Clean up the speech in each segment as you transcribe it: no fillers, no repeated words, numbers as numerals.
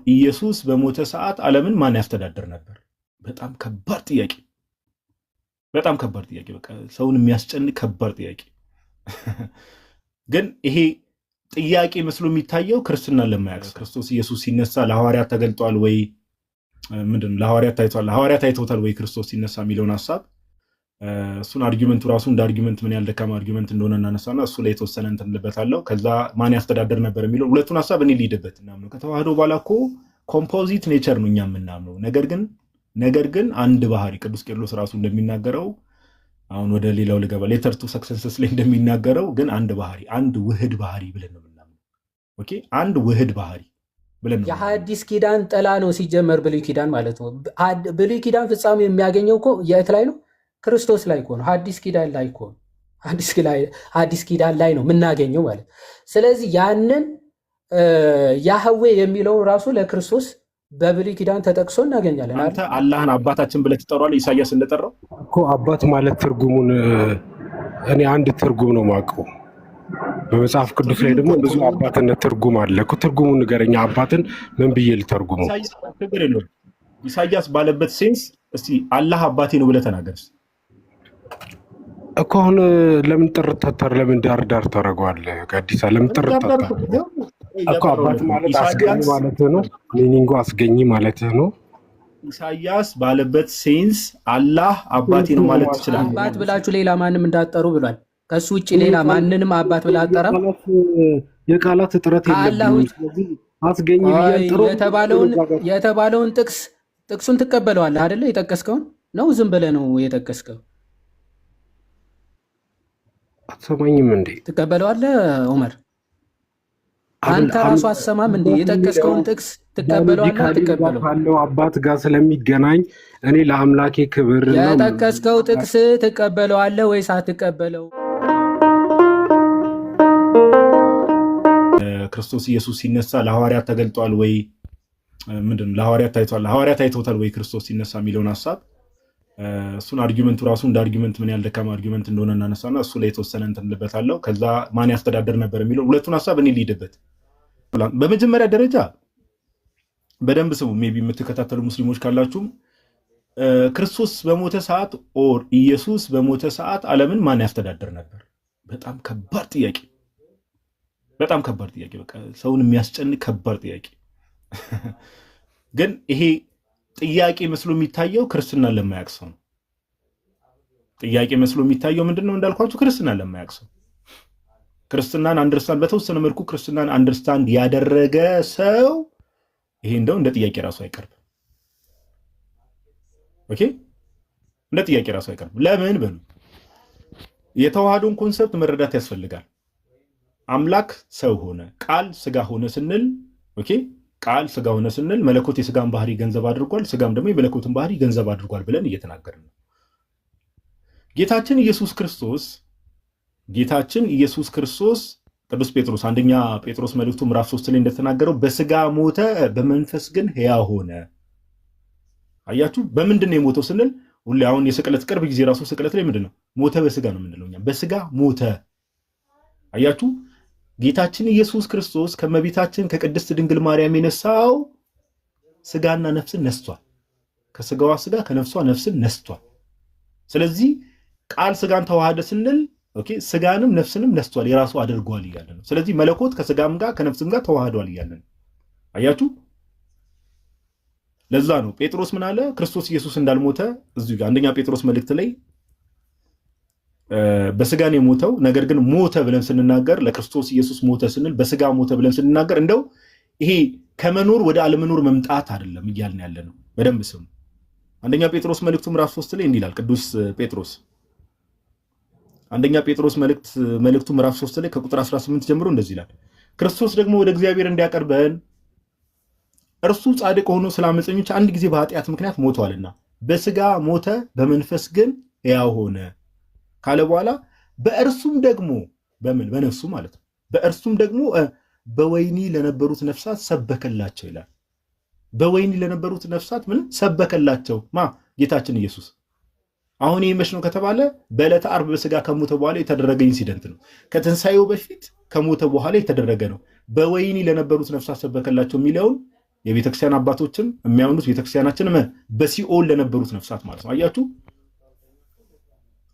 ኢየሱስ በሞተ ሰዓት ዓለምን ማን ያስተዳድር ነበር? በጣም ከባድ ጥያቄ፣ በጣም ከባድ ጥያቄ። በቃ ሰውን የሚያስጨንቅ ከባድ ጥያቄ። ግን ይሄ ጥያቄ መስሎ የሚታየው ክርስትናን ለማያውቅ ክርስቶስ ኢየሱስ ሲነሳ ለሐዋርያት ተገልጧል ወይ ምንድን ነው ለሐዋርያት ታይቷል፣ ሐዋርያት አይተውታል ወይ ክርስቶስ ሲነሳ የሚለውን ሐሳብ እሱን አርጊመንቱ ራሱ እንደ አርጊመንት ምን ያህል ደካማ አርጊመንት እንደሆነ እናነሳና እሱ ላይ የተወሰነ እንትን እንልበታለሁ። ከዛ ማን ያስተዳደር ነበር የሚለው ሁለቱን ሐሳብ እኔ ልሂድበት እናምነው። ከተዋህዶ በኋላ እኮ ኮምፖዚት ኔቸር ነው እኛ የምናምነው። ነገር ግን አንድ ባህሪ ቅዱስ ቄርሎስ ራሱ እንደሚናገረው አሁን ወደ ሌላው ልገባ ሌተር ቱ ሰክሰንሰስ ላይ እንደሚናገረው ግን አንድ ባህሪ አንድ ውህድ ባህሪ ብለን ነው የምናምነው። ኦኬ አንድ ውህድ ባህሪ ብለን ነው የሐዲስ ኪዳን ጥላ ነው ሲጀመር ብሉይ ኪዳን ማለት ነው። ብሉይ ኪዳን ፍጻሜ የሚያገኘው እኮ የት ላይ ነው? ክርስቶስ ላይ እኮ ነው። ሐዲስ ኪዳን ላይ እኮ ነው። ሐዲስ ኪዳን ላይ ነው የምናገኘው ማለት። ስለዚህ ያንን ያህዌ የሚለው ራሱ ለክርስቶስ በብሉይ ኪዳን ተጠቅሶ እናገኛለን። አንተ አላህን አባታችን ብለህ ትጠራዋለህ። ኢሳያስ እንደጠራው እኮ አባት ማለት ትርጉሙን እኔ አንድ ትርጉም ነው የማውቀው። በመጽሐፍ ቅዱስ ላይ ደግሞ ብዙ አባትነት ትርጉም አለ እኮ። ትርጉሙን ንገረኛ። አባትን ምን ብዬ ልተርጉመው? ኢሳያስ ባለበት ሴንስ እስቲ አላህ አባቴ ነው ብለህ ተናገር እኮ። አሁን ለምን ጥርታተር ለምን ዳር ታደርገዋለህ? ጋዲሳ ለምን ጥርታተር እኮ? አባት ማለት አስገኝ ማለት ነው። ሚኒንጉ አስገኝ ማለት ነው። ኢሳያስ ባለበት ሴንስ አላህ አባቴ ነው ማለት ትችላለህ። አባት ብላችሁ ሌላ ማንም እንዳጠሩ ብሏል። ከሱ ውጭ ሌላ ማንንም አባት ብላ አጠራ። የቃላት እጥረት የለም። ስለዚህ አስገኝ የተባለውን ጥቅሱን ትቀበለዋለህ አይደለ? የጠቀስከውን ነው ዝም ብለህ ነው የጠቀስከው? አትሰማኝም እንዴ? ትቀበለዋለህ ዑመር? አንተ ራሱ አሰማም እንዴ? የጠቀስከውን ጥቅስ ትቀበለዋለህ? ትቀበለው ካለው አባት ጋር ስለሚገናኝ እኔ ለአምላኬ ክብር ነው። የጠቀስከው ጥቅስ ትቀበለዋለህ ወይስ አትቀበለው? ክርስቶስ ኢየሱስ ሲነሳ ለሐዋርያት ተገልጧል ወይ ምንድን ነው ለሐዋርያት ታይቷል፣ ሐዋርያት አይተውታል ወይ ክርስቶስ ሲነሳ የሚለውን ሐሳብ እሱን አርጊመንቱ ራሱ እንደ አርጊመንት ምን ያህል ደካማ አርጊመንት እንደሆነ እናነሳና እሱ ላይ የተወሰነ እንትን እንልበታለሁ። ከዛ ማን ያስተዳደር ነበር የሚለው ሁለቱን ሐሳብ እኔ ልሂድበት። በመጀመሪያ ደረጃ በደንብ ስሙ። ሜቢ የምትከታተሉ ሙስሊሞች ካላችሁም ክርስቶስ በሞተ ሰዓት ኦር ኢየሱስ በሞተ ሰዓት ዓለምን ማን ያስተዳደር ነበር? በጣም ከባድ ጥያቄ፣ በጣም ከባድ ጥያቄ። በቃ ሰውን የሚያስጨንቅ ከባድ ጥያቄ። ግን ይሄ ጥያቄ መስሎ የሚታየው ክርስትናን ለማያውቅ ሰው ነው። ጥያቄ መስሎ የሚታየው ምንድነው? እንዳልኳችሁ ክርስትናን ለማያውቅ ሰው፣ ክርስትናን አንደርስታንድ በተወሰነ መልኩ ክርስትናን አንደርስታንድ ያደረገ ሰው ይሄ እንደው እንደ ጥያቄ ራሱ አይቀርብም። ኦኬ፣ እንደ ጥያቄ ራሱ አይቀርብም። ለምን በሉ የተዋህዶን ኮንሰፕት መረዳት ያስፈልጋል። አምላክ ሰው ሆነ፣ ቃል ስጋ ሆነ ስንል ኦኬ፣ ቃል ስጋ ሆነ ስንል መለኮት የስጋን ባህሪ ገንዘብ አድርጓል፣ ስጋም ደግሞ የመለኮትን ባህሪ ገንዘብ አድርጓል ብለን እየተናገርን ነው። ጌታችን ኢየሱስ ክርስቶስ ቅዱስ ጴጥሮስ አንደኛ ጴጥሮስ መልእክቱ ምዕራፍ 3 ላይ እንደተናገረው በስጋ ሞተ፣ በመንፈስ ግን ሕያው ሆነ። አያችሁ፣ በምንድን ነው የሞተው ስንል ሁሌ አሁን የስቅለት ቅርብ ጊዜ ራሱ ስቅለት ላይ ምንድን ነው ሞተ? በስጋ ነው የምንለው እኛ። በስጋ ሞተ። አያችሁ፣ ጌታችን ኢየሱስ ክርስቶስ ከመቤታችን ከቅድስት ድንግል ማርያም የነሳው ስጋና ነፍስን ነስቷል። ከስጋዋ ስጋ ከነፍሷ ነፍስን ነስቷል። ስለዚህ ቃል ስጋን ተዋሃደ ስንል ኦኬ፣ ስጋንም ነፍስንም ነስቷል፣ የራሱ አድርጓል እያለ ነው። ስለዚህ መለኮት ከስጋም ጋር ከነፍስም ጋር ተዋህዷል እያለ ነው። አያችሁ፣ ለዛ ነው ጴጥሮስ ምን አለ? ክርስቶስ ኢየሱስ እንዳልሞተ እዚሁ ጋር አንደኛ ጴጥሮስ መልእክት ላይ በስጋ ነው የሞተው፣ ነገር ግን ሞተ ብለን ስንናገር ለክርስቶስ ኢየሱስ ሞተ ስንል በስጋ ሞተ ብለን ስንናገር እንደው ይሄ ከመኖር ወደ አለመኖር መምጣት አይደለም እያልን ያለ ነው። በደንብ ስሙ። አንደኛ ጴጥሮስ መልእክቱ ምዕራፍ 3 ላይ እንዲህ ይላል ቅዱስ ጴጥሮስ። አንደኛ ጴጥሮስ መልእክቱ ምዕራፍ 3 ላይ ከቁጥር 18 ጀምሮ እንደዚህ ይላል፣ ክርስቶስ ደግሞ ወደ እግዚአብሔር እንዲያቀርበን እርሱ ጻድቅ ሆኖ ስለ ዓመፀኞች አንድ ጊዜ በኃጢአት ምክንያት ሞቷልና በስጋ ሞተ፣ በመንፈስ ግን ሕያው ሆነ ካለ በኋላ በእርሱም ደግሞ በነፍሱ ማለት ነው። በእርሱም ደግሞ በወይኒ ለነበሩት ነፍሳት ሰበከላቸው ይላል። በወይኒ ለነበሩት ነፍሳት ምን ሰበከላቸው? ጌታችን ኢየሱስ። አሁን ይህ መች ነው ከተባለ በዕለተ ዓርብ በስጋ ከሞተ በኋላ የተደረገ ኢንሲደንት ነው። ከትንሣኤው በፊት ከሞተ በኋላ የተደረገ ነው። በወይኒ ለነበሩት ነፍሳት ሰበከላቸው የሚለውን የቤተክርስቲያን አባቶችም የሚያምኑት ቤተክርስቲያናችን በሲኦል ለነበሩት ነፍሳት ማለት ነው። አያችሁ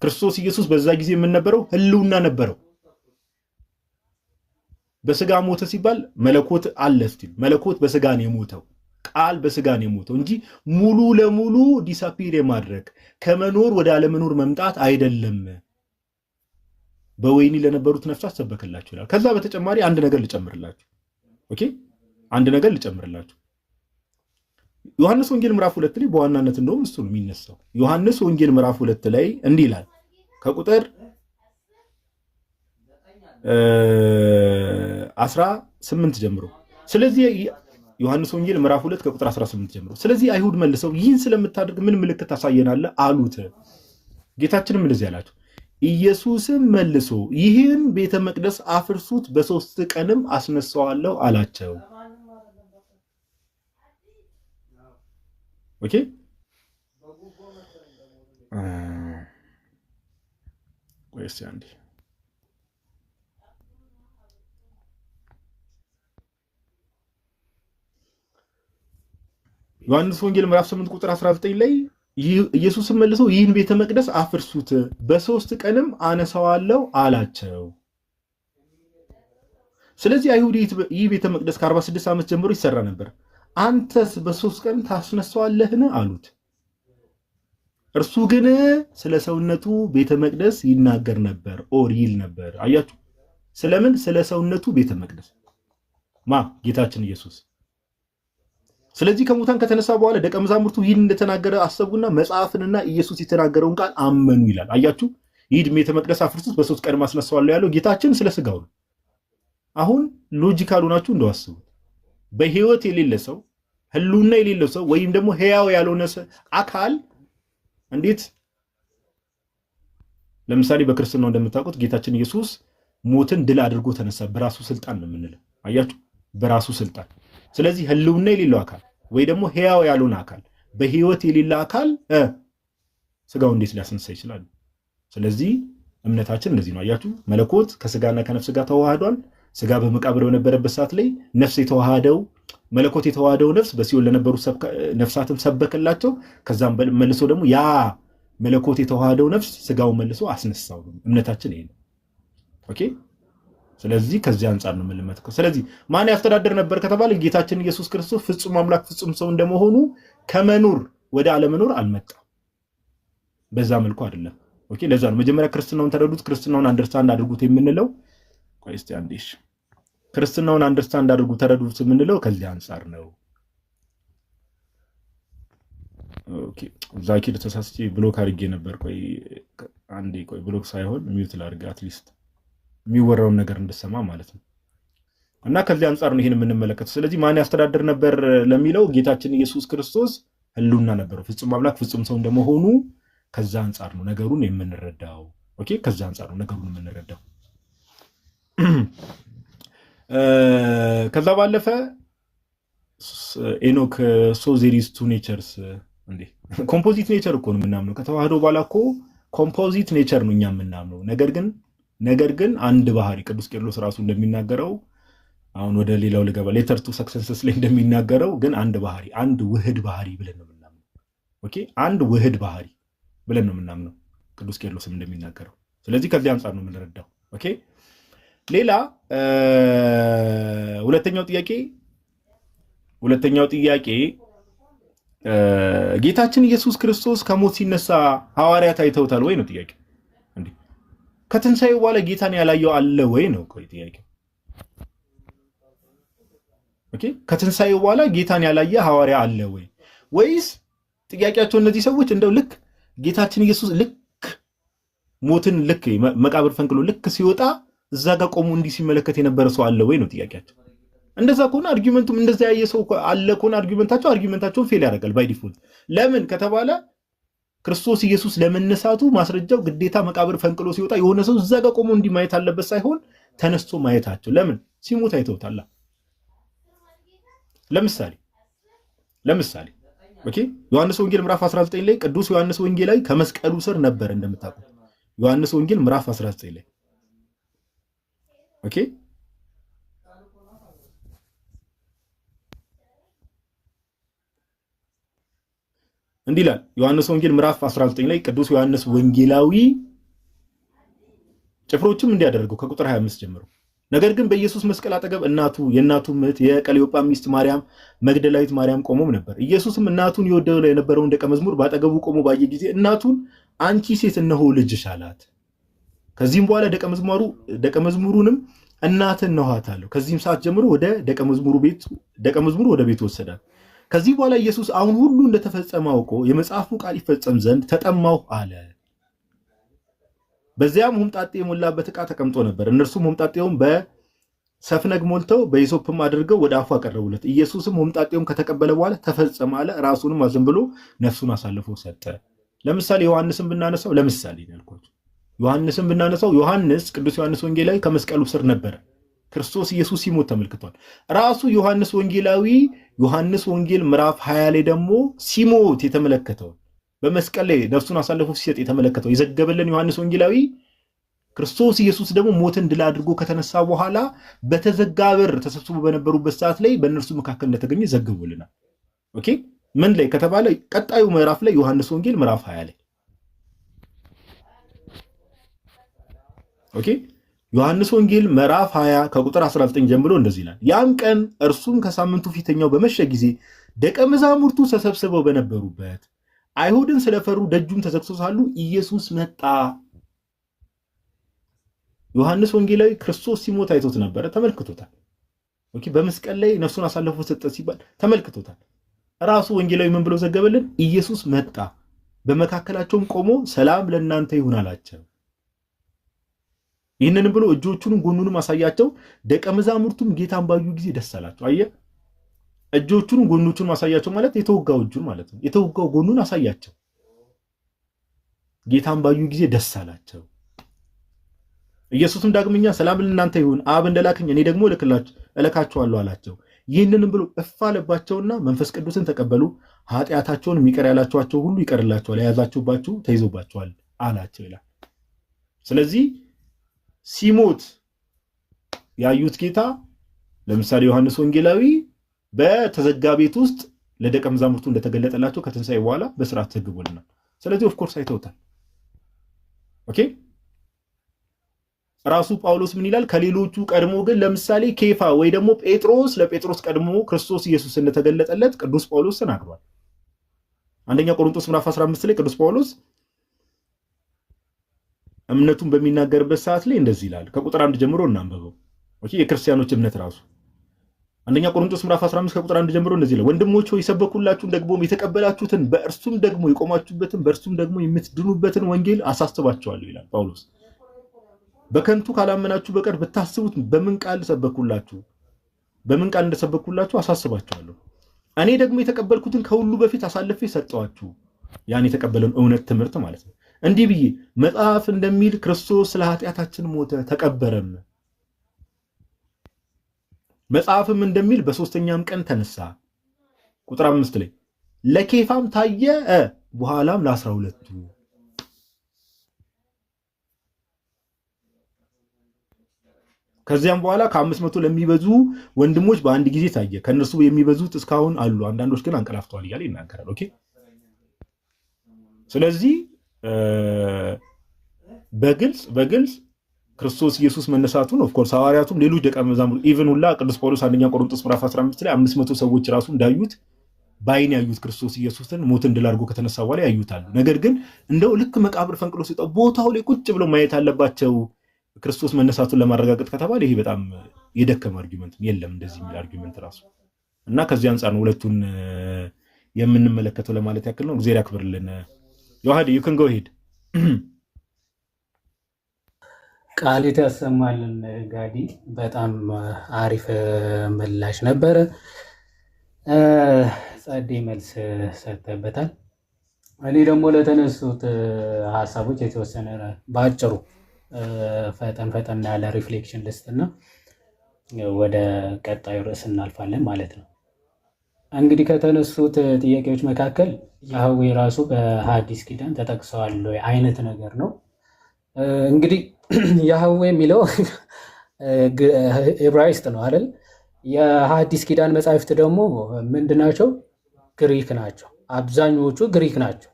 ክርስቶስ ኢየሱስ በዛ ጊዜ የምንነበረው ህልውና ነበረው። በስጋ ሞተ ሲባል መለኮት አለ ስቲል መለኮት በስጋ ነው የሞተው፣ ቃል በስጋ ነው የሞተው እንጂ ሙሉ ለሙሉ ዲሳፒር የማድረግ ከመኖር ወደ አለመኖር መምጣት አይደለም። በወይኒ ለነበሩት ነፍሳት ሰበከላችሁ ይላል። ከዛ በተጨማሪ አንድ ነገር ልጨምርላችሁ። ኦኬ አንድ ነገር ልጨምርላችሁ። ዮሐንስ ወንጌል ምዕራፍ 2 ላይ በዋናነት እንደውም እሱ ነው የሚነሳው። ዮሐንስ ወንጌል ምዕራፍ 2 ላይ እንዲህ ይላል ከቁጥር 18 ጀምሮ። ስለዚህ ዮሐንስ ወንጌል ምዕራፍ 2 ከቁጥር 18 ጀምሮ ስለዚህ አይሁድ መልሰው ይህን ስለምታደርግ ምን ምልክት ታሳየናለህ አሉት። ጌታችንም እንደዚህ አላቸው። ኢየሱስም መልሶ ይህን ቤተ መቅደስ አፍርሱት፣ በ3 ቀንም አስነሳዋለሁ አላቸው። ኦኬ ወይስ አንዴ ዮሐንስ ወንጌል ምዕራፍ 8 ቁጥር 19 ላይ ኢየሱስም መልሶ ይህን ቤተ መቅደስ አፍርሱት በ3 ቀንም አነሳዋለሁ አላቸው። ስለዚህ አይሁድ ይህ ቤተ መቅደስ ከ46 ዓመት ጀምሮ ይሰራ ነበር፣ አንተስ በ3 ቀን ታስነሳዋለህን አሉት። እርሱ ግን ስለ ሰውነቱ ቤተ መቅደስ ይናገር ነበር ኦር ይል ነበር። አያችሁ ስለምን? ስለ ሰውነቱ ቤተ መቅደስ ጌታችን ኢየሱስ። ስለዚህ ከሙታን ከተነሳ በኋላ ደቀ መዛሙርቱ ይህን እንደተናገረ አሰቡና መጽሐፍንና ኢየሱስ የተናገረውን ቃል አመኑ ይላል። አያችሁ ይህ ቤተ መቅደስ አፍርሱት በ3 ቀን አስነሳዋለሁ ያለው ጌታችን ስለ ስጋው ነው። አሁን ሎጂካል ሆናችሁ እንደዋስቡት በህይወት የሌለ ሰው ህልውና የሌለው ሰው ወይም ደግሞ ህያው ያልሆነ አካል እንዴት ለምሳሌ በክርስትናው እንደምታውቁት ጌታችን ኢየሱስ ሞትን ድል አድርጎ ተነሳ። በራሱ ስልጣን ነው የምንለው። አያችሁ በራሱ ስልጣን። ስለዚህ ህልውና የሌለው አካል ወይ ደግሞ ህያው ያልሆነ አካል በህይወት የሌለ አካል ስጋው እንዴት ሊያስነሳ ይችላል? ስለዚህ እምነታችን እንደዚህ ነው። አያችሁ መለኮት ከስጋና ከነፍስ ጋር ተዋህዷል። ስጋ በመቃብር በነበረበት ሰዓት ላይ ነፍስ የተዋሃደው መለኮት የተዋሃደው ነፍስ በሲኦል ለነበሩ ነፍሳትም ሰበከላቸው። ከዛም መልሶ ደግሞ ያ መለኮት የተዋሃደው ነፍስ ስጋው መልሶ አስነሳው። እምነታችን ይሄ ነው። ኦኬ ስለዚህ ከዚህ አንጻር ነው የምንመለከተው። ስለዚህ ማን ያስተዳድር ነበር ከተባለ ጌታችን ኢየሱስ ክርስቶስ ፍጹም አምላክ ፍጹም ሰው እንደመሆኑ ከመኖር ወደ አለመኖር አልመጣም። በዛ መልኩ አይደለም። ኦኬ ለዛ ነው መጀመሪያ ክርስትናውን ተረዱት፣ ክርስትናውን አንደርስታንድ አድርጉት የምንለው። ቆይ እስቲ አንዴሽ ክርስትናውን አንደርስታንድ አድርጉ ተረዱት የምንለው ከዚህ አንጻር ነው። ኦኬ ዛኪር ተሳስቼ ብሎክ አድርጌ ነበር። ቆይ አንዴ ቆይ ብሎክ ሳይሆን ሚውት ላድርግ አትሊስት የሚወራውን ነገር እንድሰማ ማለት ነው። እና ከዚህ አንጻር ነው ይሄን የምንመለከተው። ስለዚህ ማን ያስተዳድር ነበር ለሚለው ጌታችን ኢየሱስ ክርስቶስ ህልውና ነበረው ፍጹም አምላክ ፍጹም ሰው እንደመሆኑ ከዛ አንጻር ነው ነገሩን የምንረዳው። ኦኬ ከዛ አንጻር ነው ነገሩን የምንረዳው። ከዛ ባለፈ ኤኖክ ሶ ዜር ኢዝ ቱ ኔቸርስ እንዴ ኮምፖዚት ኔቸር እኮ ነው የምናምነው። ከተዋህዶ በኋላ እኮ ኮምፖዚት ኔቸር ነው እኛ የምናምነው። ነገር ግን አንድ ባህሪ ቅዱስ ቄርሎስ ራሱ እንደሚናገረው አሁን ወደ ሌላው ልገባ ሌተር ቱ ሰክሰንሰስ ላይ እንደሚናገረው ግን አንድ ባህሪ አንድ ውህድ ባህሪ ብለን ነው የምናምነው። ኦኬ አንድ ውህድ ባህሪ ብለን ነው የምናምነው ቅዱስ ቄርሎስም እንደሚናገረው። ስለዚህ ከዚህ አንጻር ነው የምንረዳው። ኦኬ ሌላ ሁለተኛው ጥያቄ ጌታችን ኢየሱስ ክርስቶስ ከሞት ሲነሳ ሐዋርያት አይተውታል ወይ ነው ጥያቄ። እንዴ ከትንሣኤው በኋላ ጌታን ያላየው አለ ወይ ነው ጥያቄ። ኦኬ ከትንሣኤው በኋላ ጌታን ያላየ ሐዋርያ አለ ወይ? ወይስ ጥያቄያቸው እነዚህ ሰዎች እንደው ልክ ጌታችን ኢየሱስ ልክ ሞትን ልክ መቃብር ፈንቅሎ ልክ ሲወጣ እዛ ጋር ቆሞ እንዲህ ሲመለከት የነበረ ሰው አለ ወይ ነው ጥያቄያቸው። እንደዛ ከሆነ አርጊመንቱም እንደዛ ያየ ሰው አለ ከሆነ አርጊመንታቸውን ፌል ያደርጋል ባይ ዲፎልት። ለምን ከተባለ ክርስቶስ ኢየሱስ ለመነሳቱ ማስረጃው ግዴታ መቃብር ፈንቅሎ ሲወጣ የሆነ ሰው እዛ ጋር ቆሞ እንዲህ ማየት አለበት ሳይሆን ተነስቶ ማየታቸው። ለምን ሲሞት አይተውታል። ለምሳሌ ኦኬ ዮሐንስ ወንጌል ምዕራፍ 19 ላይ ቅዱስ ዮሐንስ ወንጌላዊ ከመስቀሉ ስር ነበር እንደምታውቁት። ዮሐንስ ወንጌል ምዕራፍ 19 ላይ ኦኬ እንዲህ ይላል ዮሐንስ ወንጌል ምዕራፍ 19 ላይ ቅዱስ ዮሐንስ ወንጌላዊ ጭፍሮችም እንዲያደርገው ከቁጥር 25 ጀምሮ ነገር ግን በኢየሱስ መስቀል አጠገብ የእናቱ እህት የቀለዮጳ ሚስት ማርያም መግደላዊት ማርያም ቆሞም ነበር። ኢየሱስም እናቱን ይወደው የነበረውን ደቀ መዝሙር ባጠገቡ ቆሞ ባየ ጊዜ እናቱን አንቺ ሴት እነሆ ልጅሽ አላት። ከዚህም በኋላ ደቀ መዝሙሩንም እናትህ እነኋት አለው። ከዚህም ሰዓት ጀምሮ ወደ ደቀ መዝሙሩ ወደ ቤት ወሰዳት። ከዚህ በኋላ ኢየሱስ አሁን ሁሉ እንደተፈጸመ አውቆ የመጽሐፉ ቃል ይፈጸም ዘንድ ተጠማሁ አለ። በዚያም ሆምጣጤ የሞላበት ዕቃ ተቀምጦ ነበር። እነርሱም ሆምጣጤውን በሰፍነግ ሞልተው በሂሶጵም አድርገው ወደ አፉ አቀረቡለት። ኢየሱስም ሆምጣጤውን ከተቀበለ በኋላ ተፈጸመ አለ። ራሱንም አዘንብሎ ነፍሱን አሳልፎ ሰጠ። ለምሳሌ ዮሐንስን ብናነሳው ዮሐንስ ቅዱስ ዮሐንስ ወንጌላዊ ከመስቀሉ ስር ነበረ። ክርስቶስ ኢየሱስ ሲሞት ተመልክቷል። ራሱ ዮሐንስ ወንጌላዊ ዮሐንስ ወንጌል ምዕራፍ 20 ላይ ደግሞ ሲሞት የተመለከተው በመስቀል ላይ ነፍሱን አሳልፎ ሲሰጥ የተመለከተው የዘገበልን ዮሐንስ ወንጌላዊ ክርስቶስ ኢየሱስ ደግሞ ሞትን ድል አድርጎ ከተነሳ በኋላ በተዘጋ በር ተሰብስቦ በነበሩበት ሰዓት ላይ በእነርሱ መካከል እንደተገኘ ዘግቦልናል። ኦኬ ምን ላይ ከተባለ ቀጣዩ ምዕራፍ ላይ ዮሐንስ ወንጌል ምዕራፍ 20 ላይ ኦኬ ዮሐንስ ወንጌል ምዕራፍ 20 ከቁጥር 19 ጀምሮ እንደዚህ ይላል። ያም ቀን እርሱም ከሳምንቱ ፊተኛው በመሸ ጊዜ ደቀ መዛሙርቱ ተሰብስበው በነበሩበት አይሁድን ስለፈሩ ደጁም ተዘግቶ ሳሉ ኢየሱስ መጣ። ዮሐንስ ወንጌላዊ ክርስቶስ ሲሞት አይቶት ነበረ፣ ተመልክቶታል። ኦኬ በመስቀል ላይ ነፍሱን አሳልፎ ሰጠ ሲባል ተመልክቶታል። ራሱ ወንጌላዊ ምን ብሎ ዘገበልን? ኢየሱስ መጣ፣ በመካከላቸውም ቆሞ ሰላም ለእናንተ ይሁን አላቸው። ይህንንም ብሎ እጆቹንም ጎኑንም አሳያቸው። ደቀ መዛሙርቱም ጌታን ባዩ ጊዜ ደስ አላቸው። አየ እጆቹን ጎኖቹን ማሳያቸው ማለት የተወጋው እጁን ማለት ነው። የተወጋው ጎኑን አሳያቸው። ጌታን ባዩ ጊዜ ደስ አላቸው። ኢየሱስም ዳግመኛ ሰላም ለእናንተ ይሁን፣ አብ እንደላከኝ እኔ ደግሞ እልካችኋለሁ አላቸው። ይህንንም ብሎ እፍ አለባቸውና መንፈስ ቅዱስን ተቀበሉ። ኃጢአታቸውን ይቅር ያላችኋቸው ሁሉ ይቀርላቸዋል፣ የያዛችሁባችሁ ተይዞባቸዋል አላቸው ይላል። ስለዚህ ሲሞት ያዩት ጌታ ለምሳሌ ዮሐንስ ወንጌላዊ በተዘጋ ቤት ውስጥ ለደቀ መዛሙርቱ እንደተገለጠላቸው ከትንሣኤ በኋላ በስርዓት ተዘግቦልናል። ስለዚህ ኦፍኮርስ አይተውታል። ኦኬ ራሱ ጳውሎስ ምን ይላል? ከሌሎቹ ቀድሞ ግን ለምሳሌ ኬፋ ወይ ደግሞ ጴጥሮስ ለጴጥሮስ ቀድሞ ክርስቶስ ኢየሱስ እንደተገለጠለት ቅዱስ ጳውሎስ ተናግሯል። አንደኛ ቆሮንቶስ ምዕራፍ 15 ላይ ቅዱስ ጳውሎስ እምነቱን በሚናገርበት ሰዓት ላይ እንደዚህ ይላል። ከቁጥር 1 ጀምሮ እናንበበው። ኦኬ የክርስቲያኖች እምነት ራሱ አንደኛ ቆሮንቶስ ምዕራፍ 15 ከቁጥር 1 ጀምሮ እንደዚህ ይላል። ወንድሞች ሆይ የሰበኩላችሁን ደግሞ የተቀበላችሁትን በእርሱም ደግሞ የቆማችሁበትን በእርሱም ደግሞ የምትድኑበትን ወንጌል አሳስባችኋለሁ ይላል ጳውሎስ። በከንቱ ካላመናችሁ በቀር ብታስቡት በምን ቃል እንደሰበኩላችሁ አሳስባችኋለሁ። እኔ ደግሞ የተቀበልኩትን ከሁሉ በፊት አሳልፌ ሰጠኋችሁ። ያን የተቀበለውን እውነት ትምህርት ማለት ነው። እንዲህ ብዬ መጽሐፍ እንደሚል ክርስቶስ ስለ ኃጢአታችን ሞተ ተቀበረም፣ መጽሐፍም እንደሚል በሶስተኛም ቀን ተነሳ። ቁጥር 5 ላይ ለኬፋም ታየ፣ በኋላም ለ12ቱ። ከዚያም በኋላ ከ500 ለሚበዙ ወንድሞች በአንድ ጊዜ ታየ። ከእነርሱ የሚበዙት እስካሁን አሉ፣ አንዳንዶች ግን አንቀላፍተዋል እያለ ይናገራል። ኦኬ ስለዚህ በግልጽ ክርስቶስ ኢየሱስ መነሳቱን ኦፍኮርስ ሐዋርያቱም ሌሎች ደቀ መዛሙርት ኢቭን ሁላ ቅዱስ ጳውሎስ አንደኛ ቆሮንቶስ ምዕራፍ 15 ላይ 500 ሰዎች ራሱ እንዳዩት በዓይን ያዩት ክርስቶስ ኢየሱስን ሞትን ድል አድርጎ ከተነሳ በኋላ ያዩታል። ነገር ግን እንደው ልክ መቃብር ፈንቅሎ ሲወጣ ቦታው ላይ ቁጭ ብለው ማየት አለባቸው ክርስቶስ መነሳቱን ለማረጋገጥ ከተባለ ይሄ በጣም የደከመ አርጊመንት የለም እንደዚህ የሚል አርጊመንት ራሱ እና ከዚህ አንጻር ነው ሁለቱን የምንመለከተው ለማለት ያክል ነው። እግዚአብሔር ያክብርልን። ዮሐድ you can go ahead ቃሊት ያሰማልን ጋዲ። በጣም አሪፍ ምላሽ ነበረ። ጸዴ መልስ ሰጥተበታል። እኔ ደግሞ ለተነሱት ሀሳቦች የተወሰነ በአጭሩ ፈጠን ያለ ሪፍሌክሽን ልስጥና ወደ ቀጣዩ ርዕስ እናልፋለን ማለት ነው። እንግዲህ ከተነሱት ጥያቄዎች መካከል ያህዌ ራሱ በሐዲስ ኪዳን ተጠቅሰዋል ወይ አይነት ነገር ነው። እንግዲህ ያህዌ የሚለው ዕብራይስጥ ነው አይደል? የሐዲስ ኪዳን መጻሕፍት ደግሞ ምንድናቸው? ግሪክ ናቸው። አብዛኞቹ ግሪክ ናቸው።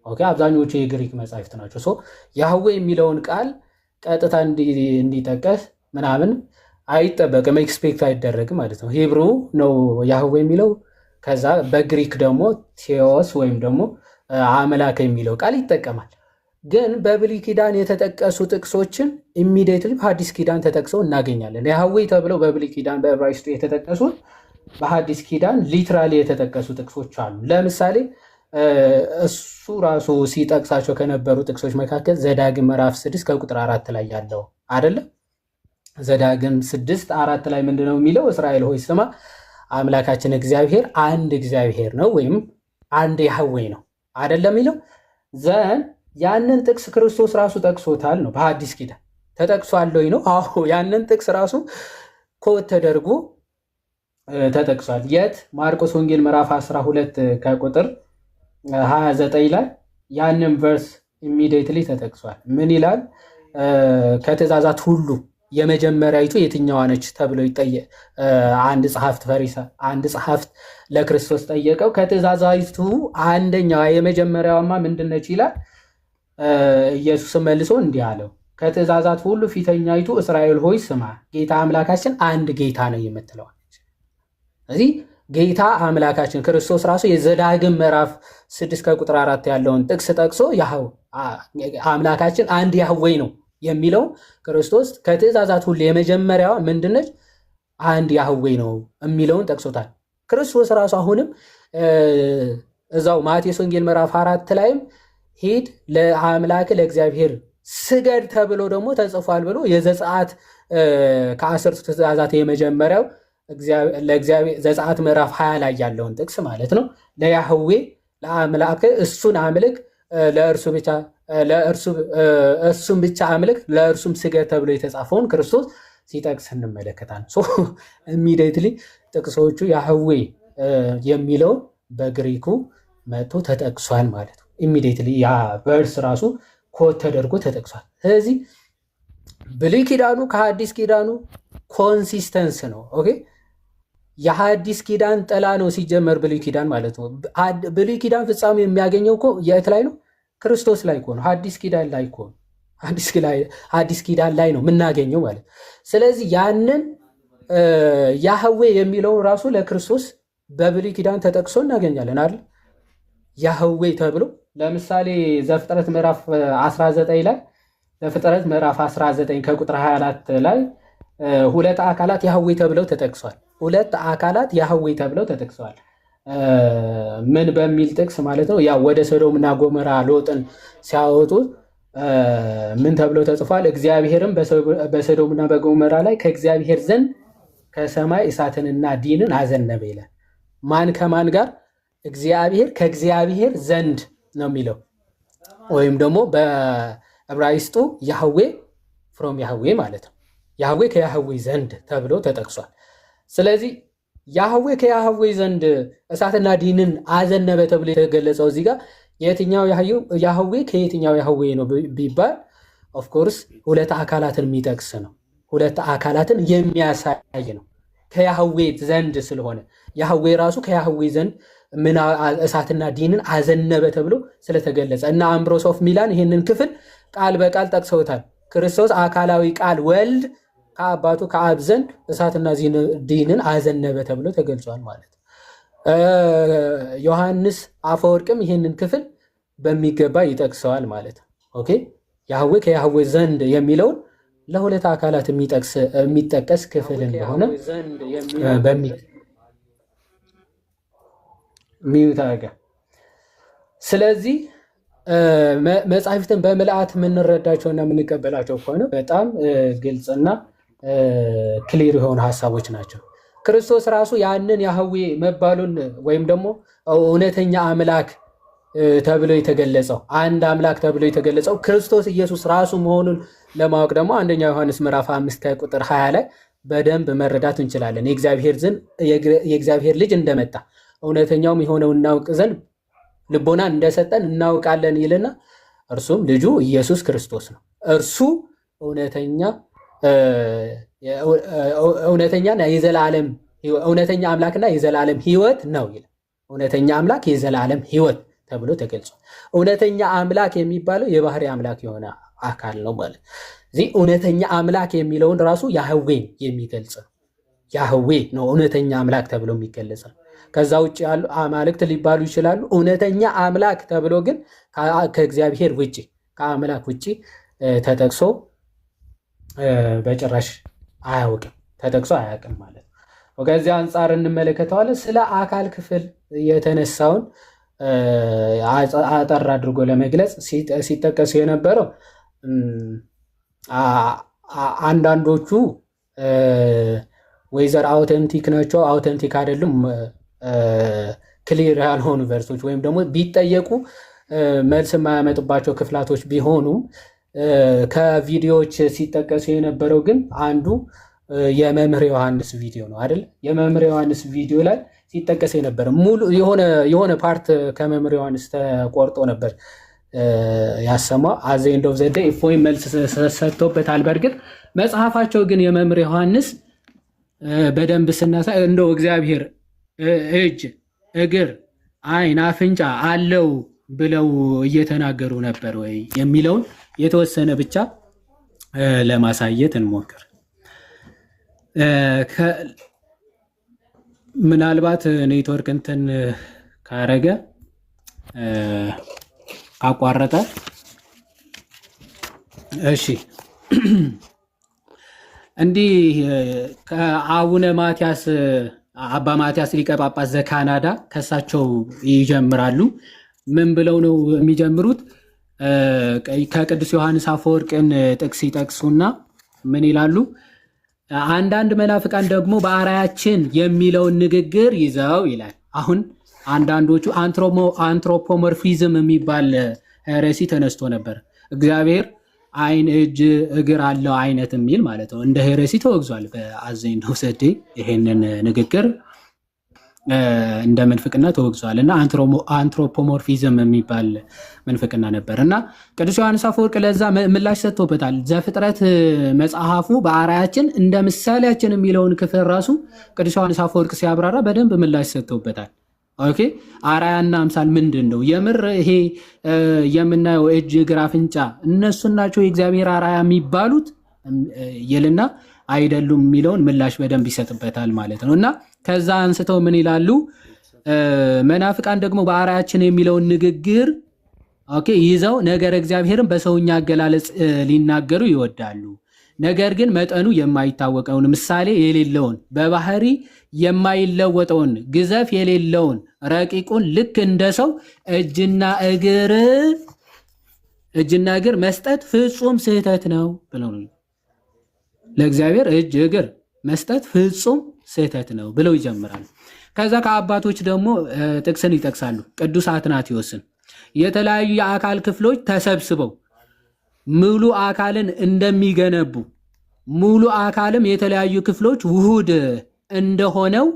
ኦኬ፣ አብዛኞቹ የግሪክ መጻሕፍት ናቸው። ሶ ያህዌ የሚለውን ቃል ቀጥታ እንዲጠቀስ ምናምን አይጠበቅም፣ ኤክስፔክት አይደረግም ማለት ነው። ሂብሩ ነው ያህዌ የሚለው። ከዛ በግሪክ ደግሞ ቴዎስ ወይም ደግሞ አምላክ የሚለው ቃል ይጠቀማል። ግን በብሉይ ኪዳን የተጠቀሱ ጥቅሶችን ኢሚዲየትሊ በሐዲስ ኪዳን ተጠቅሰው እናገኛለን። ያህዌ ተብለው በብሉይ ኪዳን በዕብራይስጡ የተጠቀሱት በሐዲስ ኪዳን ሊትራሊ የተጠቀሱ ጥቅሶች አሉ። ለምሳሌ እሱ ራሱ ሲጠቅሳቸው ከነበሩ ጥቅሶች መካከል ዘዳግም ምዕራፍ 6 ከቁጥር 4 ላይ ያለው አይደለም። ዘዳግም 6:4 ላይ ምንድነው የሚለው? እስራኤል ሆይ ስማ አምላካችን እግዚአብሔር አንድ እግዚአብሔር ነው ወይም አንድ ያህዌ ነው አይደለም የሚለው። ዘን ያንን ጥቅስ ክርስቶስ ራሱ ጠቅሶታል ነው። በሐዲስ ኪዳን ተጠቅሷል ወይ ነው? አዎ፣ ያንን ጥቅስ ራሱ ኮት ተደርጎ ተጠቅሷል። የት? ማርቆስ ወንጌል ምዕራፍ 12 ከቁጥር 29 ላይ ያንን ቨርስ ኢሚዲየትሊ ተጠቅሷል። ምን ይላል? ከትእዛዛት ሁሉ የመጀመሪያይቱ የትኛዋ ነች ተብሎ አንድ ጸሐፍት ለክርስቶስ ጠየቀው። ከትእዛዛቱ አንደኛዋ የመጀመሪያዋማ ምንድን ነች ይላል። ኢየሱስም መልሶ እንዲህ አለው፣ ከትእዛዛት ሁሉ ፊተኛይቱ እስራኤል ሆይ ስማ ጌታ አምላካችን አንድ ጌታ ነው የምትለዋል። ስለዚህ ጌታ አምላካችን ክርስቶስ ራሱ የዘዳግም ምዕራፍ 6 ከቁጥር 4 ያለውን ጥቅስ ጠቅሶ አምላካችን አንድ ያህዌ ነው የሚለው ክርስቶስ ከትእዛዛት ሁሉ የመጀመሪያዋ ምንድነች? አንድ ያህዌ ነው የሚለውን ጠቅሶታል። ክርስቶስ ራሱ አሁንም እዛው ማቴዎስ ወንጌል ምዕራፍ 4 ላይም ሂድ ለአምላክ ለእግዚአብሔር ስገድ ተብሎ ደግሞ ተጽፏል ብሎ የዘጸአት ከ10ቱ ትእዛዛት የመጀመሪያው ዘጸአት ምዕራፍ 20 ላይ ያለውን ጥቅስ ማለት ነው። ለያህዌ ለአምላክ እሱን አምልክ እሱም ብቻ አምልክ ለእርሱም ስገድ ተብሎ የተጻፈውን ክርስቶስ ሲጠቅስ እንመለከታለን። ኢሚዲየትሊ ጥቅሶቹ ያህዌ የሚለው በግሪኩ መጥቶ ተጠቅሷል ማለት ነው። ኢሚዲየትሊ ያ ቨርስ ራሱ ኮት ተደርጎ ተጠቅሷል። ስለዚህ ብሉይ ኪዳኑ ከሐዲስ ኪዳኑ ኮንሲስተንስ ነው። ኦኬ፣ የሐዲስ ኪዳን ጥላ ነው ሲጀመር ብሉይ ኪዳን ማለት ነው። ብሉይ ኪዳን ፍጻሜ የሚያገኘው እኮ የት ላይ ነው? ክርስቶስ ላይ እኮ ነው። ሐዲስ ኪዳን ላይ እኮ ነው። ሐዲስ ኪዳን ላይ ነው የምናገኘው ማለት። ስለዚህ ያንን ያህዌ የሚለውን ራሱ ለክርስቶስ በብሉይ ኪዳን ተጠቅሶ እናገኛለን አይደል? ያህዌ ተብሎ ለምሳሌ ዘፍጥረት ምዕራፍ 19 ላይ ዘፍጥረት ምዕራፍ 19 ከቁጥር 24 ላይ ሁለት አካላት ያህዌ ተብለው ተጠቅሷል። ሁለት አካላት ያህዌ ተብለው ተጠቅሰዋል። ምን በሚል ጥቅስ ማለት ነው? ያ ወደ ሰዶምና ጎሞራ ሎጥን ሲያወጡ ምን ተብለው ተጽፏል? እግዚአብሔርም በሰዶምና በጎሞራ ላይ ከእግዚአብሔር ዘንድ ከሰማይ እሳትንና ዲንን አዘነበ ይላል። ማን ከማን ጋር? እግዚአብሔር ከእግዚአብሔር ዘንድ ነው የሚለው፣ ወይም ደግሞ በዕብራይስጡ ያህዌ ፍሮም ያህዌ ማለት ነው። ያህዌ ከያህዌ ዘንድ ተብሎ ተጠቅሷል። ስለዚህ ያህዌ ከያህዌ ዘንድ እሳትና ዲንን አዘነበ ተብሎ የተገለጸው እዚህ ጋር የትኛው ያህዌ ከየትኛው ያህዌ ነው ቢባል ኦፍኮርስ ሁለት አካላትን የሚጠቅስ ነው። ሁለት አካላትን የሚያሳይ ነው። ከያህዌ ዘንድ ስለሆነ ያህዌ ራሱ ከያህዌ ዘንድ ምን እሳትና ዲንን አዘነበ ተብሎ ስለተገለጸ እና አምብሮስ ኦፍ ሚላን ይህንን ክፍል ቃል በቃል ጠቅሰውታል። ክርስቶስ አካላዊ ቃል ወልድ ከአባቱ ከአብ ዘንድ እሳትና ዲንን አዘነበ ተብሎ ተገልጿል ማለት ነው። ዮሐንስ አፈወርቅም ይህንን ክፍል በሚገባ ይጠቅሰዋል ማለት ነው። ኦኬ፣ ያህዌ ከያህዌ ዘንድ የሚለውን ለሁለት አካላት የሚጠቀስ ክፍል እንደሆነ ሚዩታጋ። ስለዚህ መጻሕፍትን በምልአት የምንረዳቸውና የምንቀበላቸው ከሆነ በጣም ግልጽና ክሊር የሆኑ ሀሳቦች ናቸው። ክርስቶስ ራሱ ያንን ያህዌ መባሉን ወይም ደግሞ እውነተኛ አምላክ ተብሎ የተገለጸው አንድ አምላክ ተብሎ የተገለጸው ክርስቶስ ኢየሱስ ራሱ መሆኑን ለማወቅ ደግሞ አንደኛ ዮሐንስ ምዕራፍ 5 ከቁጥር 20 ላይ በደንብ መረዳት እንችላለን። የእግዚአብሔር ልጅ እንደመጣ እውነተኛውም የሆነው እናውቅ ዘንድ ልቦናን እንደሰጠን እናውቃለን ይልና እርሱም ልጁ ኢየሱስ ክርስቶስ ነው። እርሱ እውነተኛ አምላክና የዘላለም ሕይወት ነው ይላል። እውነተኛ አምላክ የዘላለም ሕይወት ተብሎ ተገልጿል። እውነተኛ አምላክ የሚባለው የባህሪ አምላክ የሆነ አካል ነው ማለት። እዚህ እውነተኛ አምላክ የሚለውን ራሱ ያህዌን የሚገልጽ ነው። ያህዌ ነው እውነተኛ አምላክ ተብሎ የሚገለጽ ነው። ከዛ ውጭ ያሉ አማልክት ሊባሉ ይችላሉ። እውነተኛ አምላክ ተብሎ ግን ከእግዚአብሔር ውጭ ከአምላክ ውጭ ተጠቅሶ በጭራሽ አያውቅም፣ ተጠቅሶ አያውቅም ማለት ነው። ከዚህ አንጻር እንመለከተዋለን። ስለ አካል ክፍል የተነሳውን አጠር አድርጎ ለመግለጽ ሲጠቀሱ የነበረው አንዳንዶቹ ወይዘር አውተንቲክ ናቸው፣ አውተንቲክ አይደሉም፣ ክሊር ያልሆኑ ቨርሶች ወይም ደግሞ ቢጠየቁ መልስ የማያመጡባቸው ክፍላቶች ቢሆኑም ከቪዲዮዎች ሲጠቀሱ የነበረው ግን አንዱ የመምህር ዮሐንስ ቪዲዮ ነው አይደል? የመምህር ዮሐንስ ቪዲዮ ላይ ሲጠቀስ የነበረ ሙሉ የሆነ ፓርት ከመምህር ዮሐንስ ተቆርጦ ነበር ያሰማው። አዘ ኤንድ ኦፍ ዘ ዴይ እፎይ መልስ ሰጥቶበታል። በእርግጥ መጽሐፋቸው ግን የመምህር ዮሐንስ በደንብ ስናሳይ እንደው እግዚአብሔር እጅ፣ እግር፣ ዓይን፣ አፍንጫ አለው ብለው እየተናገሩ ነበር ወይ የሚለውን የተወሰነ ብቻ ለማሳየት እንሞክር። ምናልባት ኔትወርክ እንትን ካረገ ካቋረጠ እሺ። እንዲህ ከአቡነ ማትያስ አባ ማትያስ ሊቀ ጳጳስ ዘካናዳ ከሳቸው ይጀምራሉ። ምን ብለው ነው የሚጀምሩት? ከቅዱስ ዮሐንስ አፈወርቅን ጥቅስ ይጠቅሱና ምን ይላሉ? አንዳንድ መናፍቃን ደግሞ በአርአያችን የሚለውን ንግግር ይዘው ይላል። አሁን አንዳንዶቹ አንትሮፖሞርፊዝም የሚባል ሄሬሲ ተነስቶ ነበር። እግዚአብሔር ዓይን፣ እጅ፣ እግር አለው አይነት የሚል ማለት ነው። እንደ ሄሬሲ ተወግዟል በአዘ ኤንድ ኦፍ ዘ ዴይ። ይሄንን ንግግር እንደ ምንፍቅና ተወግዟል እና አንትሮፖሞርፊዝም የሚባል ምንፍቅና ነበር እና ቅዱስ ዮሐንስ አፈወርቅ ለዛ ምላሽ ሰጥቶበታል። ዘፍጥረት መጽሐፉ በአርአያችን እንደ ምሳሌያችን የሚለውን ክፍል ራሱ ቅዱስ ዮሐንስ አፈወርቅ ሲያብራራ በደንብ ምላሽ ሰጥቶበታል። ኦኬ፣ አርአያና አምሳል ምንድን ነው? የምር ይሄ የምናየው እጅ፣ እግር፣ አፍንጫ እነሱን ናቸው የእግዚአብሔር አርአያ የሚባሉት ይልና አይደሉም የሚለውን ምላሽ በደንብ ይሰጥበታል ማለት ነው። እና ከዛ አንስተው ምን ይላሉ? መናፍቃን ደግሞ በአርአያችን የሚለውን ንግግር ኦኬ ይዘው ነገር እግዚአብሔርን በሰውኛ አገላለጽ ሊናገሩ ይወዳሉ። ነገር ግን መጠኑ የማይታወቀውን ምሳሌ የሌለውን በባህሪ የማይለወጠውን ግዘፍ የሌለውን ረቂቁን ልክ እንደ ሰው እጅና እግር መስጠት ፍጹም ስህተት ነው ብለው ለእግዚአብሔር እጅ እግር መስጠት ፍጹም ስህተት ነው ብለው ይጀምራሉ። ከዛ ከአባቶች ደግሞ ጥቅስን ይጠቅሳሉ። ቅዱስ አትናቴዎስን የተለያዩ የአካል ክፍሎች ተሰብስበው ሙሉ አካልን እንደሚገነቡ ሙሉ አካልም የተለያዩ ክፍሎች ውሁድ እንደሆነው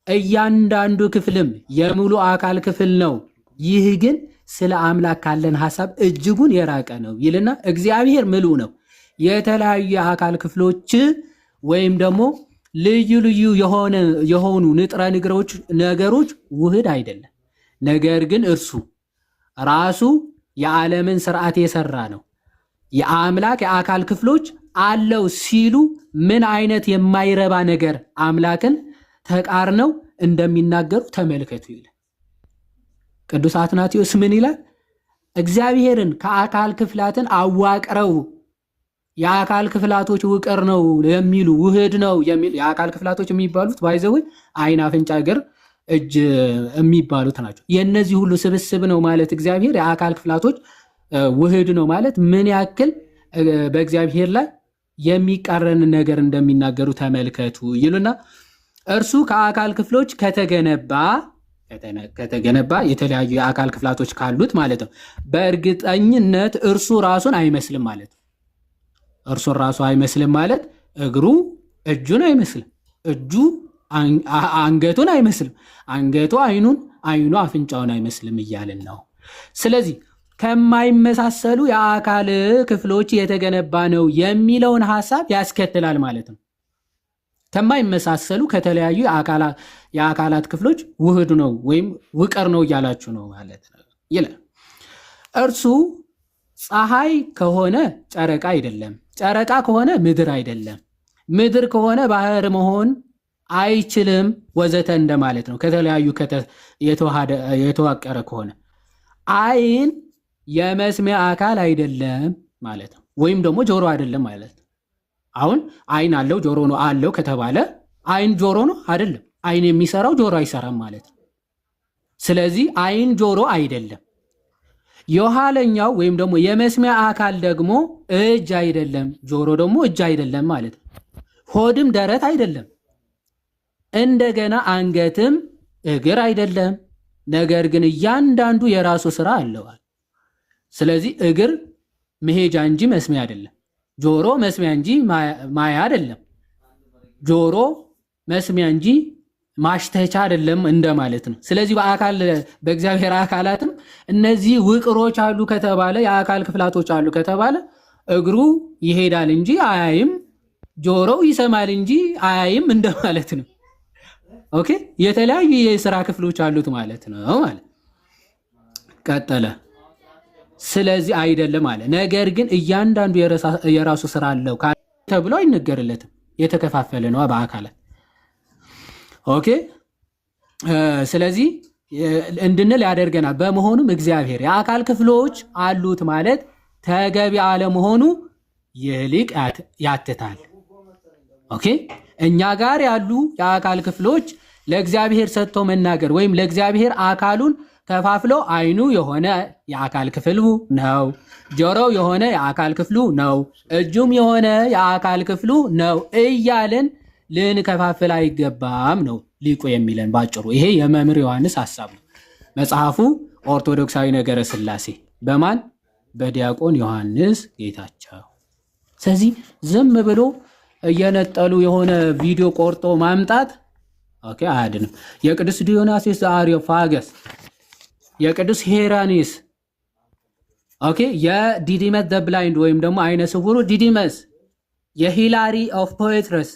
እያንዳንዱ ክፍልም የሙሉ አካል ክፍል ነው። ይህ ግን ስለ አምላክ ካለን ሐሳብ እጅጉን የራቀ ነው ይልና እግዚአብሔር ምሉዕ ነው። የተለያዩ የአካል ክፍሎች ወይም ደግሞ ልዩ ልዩ የሆኑ ንጥረ ነገሮች ውህድ አይደለም። ነገር ግን እርሱ ራሱ የዓለምን ስርዓት የሰራ ነው። የአምላክ የአካል ክፍሎች አለው ሲሉ ምን አይነት የማይረባ ነገር አምላክን ተቃርነው እንደሚናገሩ ተመልከቱ ይላል። ቅዱስ አትናቴዎስ ምን ይላል? እግዚአብሔርን ከአካል ክፍላትን አዋቅረው የአካል ክፍላቶች ውቅር ነው የሚሉ ውህድ ነው የሚል የአካል ክፍላቶች የሚባሉት ባይዘው ዓይን፣ አፍንጫ፣ እግር፣ እጅ የሚባሉት ናቸው። የእነዚህ ሁሉ ስብስብ ነው ማለት እግዚአብሔር የአካል ክፍላቶች ውህድ ነው ማለት ምን ያክል በእግዚአብሔር ላይ የሚቃረን ነገር እንደሚናገሩ ተመልከቱ ይሉና እርሱ ከአካል ክፍሎች ከተገነባ የተለያዩ የአካል ክፍላቶች ካሉት ማለት ነው። በእርግጠኝነት እርሱ ራሱን አይመስልም ማለት ነው። እርሱን ራሱ አይመስልም ማለት እግሩ እጁን አይመስልም፣ እጁ አንገቱን አይመስልም፣ አንገቱ ዓይኑን፣ ዓይኑ አፍንጫውን አይመስልም እያልን ነው። ስለዚህ ከማይመሳሰሉ የአካል ክፍሎች የተገነባ ነው የሚለውን ሐሳብ ያስከትላል ማለት ነው። ከማይመሳሰሉ ከተለያዩ የአካላት ክፍሎች ውህዱ ነው ወይም ውቅር ነው እያላችሁ ነው ማለት ነው ይላል። እርሱ ፀሐይ ከሆነ ጨረቃ አይደለም፣ ጨረቃ ከሆነ ምድር አይደለም፣ ምድር ከሆነ ባህር መሆን አይችልም ወዘተ እንደማለት ነው። ከተለያዩ የተዋቀረ ከሆነ አይን የመስሚያ አካል አይደለም ማለት ነው፣ ወይም ደግሞ ጆሮ አይደለም ማለት ነው። አሁን አይን አለው ጆሮ ነው አለው ከተባለ አይን ጆሮ ነው አይደለም። አይን የሚሰራው ጆሮ አይሰራም ማለት ነው። ስለዚህ አይን ጆሮ አይደለም። የኋለኛው ወይም ደግሞ የመስሚያ አካል ደግሞ እጅ አይደለም፣ ጆሮ ደግሞ እጅ አይደለም ማለት ነው። ሆድም ደረት አይደለም፣ እንደገና አንገትም እግር አይደለም። ነገር ግን እያንዳንዱ የራሱ ስራ አለዋል። ስለዚህ እግር መሄጃ እንጂ መስሚያ አይደለም። ጆሮ መስሚያ እንጂ ማያ አይደለም። ጆሮ መስሚያ እንጂ ማሽተቻ አይደለም እንደማለት ነው። ስለዚህ በእግዚአብሔር አካላትም እነዚህ ውቅሮች አሉ ከተባለ የአካል ክፍላቶች አሉ ከተባለ እግሩ ይሄዳል እንጂ አያይም፣ ጆሮው ይሰማል እንጂ አያይም እንደማለት ነው። ኦኬ፣ የተለያዩ የስራ ክፍሎች አሉት ማለት ነው ማለት ቀጠለ። ስለዚህ አይደለም አለ። ነገር ግን እያንዳንዱ የራሱ ስራ አለው ተብሎ አይነገርለትም። የተከፋፈለ ነው በአካላት። ኦኬ፣ ስለዚህ እንድንል ያደርገናል። በመሆኑም እግዚአብሔር የአካል ክፍሎች አሉት ማለት ተገቢ አለመሆኑ ይልቅ ያትታል። ኦኬ፣ እኛ ጋር ያሉ የአካል ክፍሎች ለእግዚአብሔር ሰጥቶ መናገር ወይም ለእግዚአብሔር አካሉን ከፋፍሎ አይኑ የሆነ የአካል ክፍሉ ነው፣ ጆሮው የሆነ የአካል ክፍሉ ነው፣ እጁም የሆነ የአካል ክፍሉ ነው እያለን ልንከፋፍል አይገባም ነው ሊቁ የሚለን ባጭሩ። ይሄ የመምህር ዮሐንስ ሐሳብ ነው። መጽሐፉ ኦርቶዶክሳዊ ነገረ ሥላሴ በማን በዲያቆን ዮሐንስ ጌታቸው። ስለዚህ ዝም ብሎ እየነጠሉ የሆነ ቪዲዮ ቆርጦ ማምጣት ኦኬ አያድንም። የቅዱስ ዲዮናስዮስ ዘአርዮፋገስ፣ የቅዱስ ሄራኒስ ኦኬ፣ የዲዲመስ ዘ ብላይንድ ወይም ደግሞ አይነ ስውሩ ዲዲመስ፣ የሂላሪ ኦፍ ፖኤትረስ